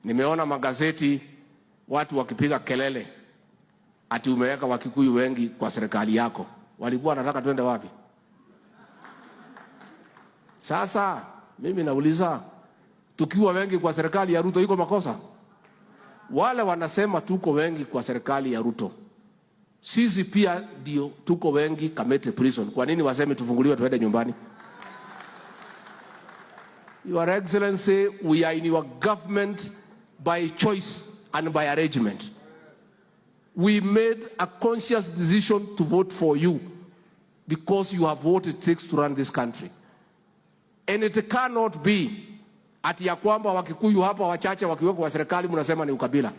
Nimeona magazeti watu wakipiga kelele ati umeweka Wakikuyu wengi kwa serikali yako. Walikuwa wanataka twende wapi? Sasa mimi nauliza, tukiwa wengi kwa serikali ya Ruto iko makosa? Wale wanasema tuko wengi kwa serikali ya Ruto, sisi pia ndio tuko wengi Kamete prison. Kwa nini waseme tufunguliwe tuende nyumbani? Your Excellency, we are in your government by choice and by arrangement. We made a conscious decision to vote for you because you have what it takes to run this country. And it cannot be ati ya kwamba Wakikuyu hapa wachache wakiwekwa wa serikali mnasema ni ukabila.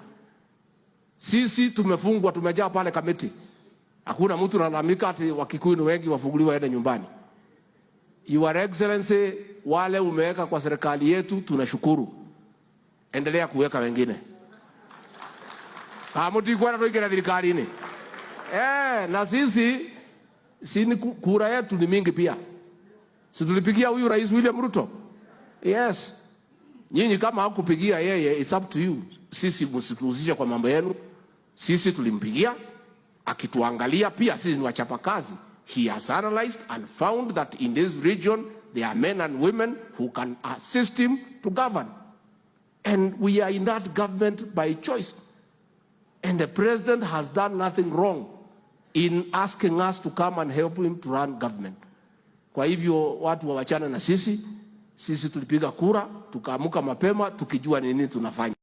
Sisi tumefungwa, tumejaa pale Kamiti. Hakuna mtu analalamika ati Wakikuyu ni wengi wafunguliwe waende nyumbani. Your Excellency, wale umeweka kwa serikali yetu tunashukuru. Endelea kuweka wengine. Hamuti kwa tuikira serikali ni. Na sisi kura yetu ni mingi pia. Si tulipigia huyu Rais William Ruto? Yes. Nyinyi kama hakupigia yeye, it's up to you. Sisi msituhusishe kwa mambo yenu. Sisi tulimpigia, akituangalia pia sisi ni wachapa kazi. He has analyzed and found that in this region there are men and women who can assist him to govern. And we are in that government by choice. And the president has done nothing wrong in asking us to come and help him to run government. Kwa hivyo watu wawachana na sisi tulipiga kura, tukaamuka mapema, tukijua nini tunafanya.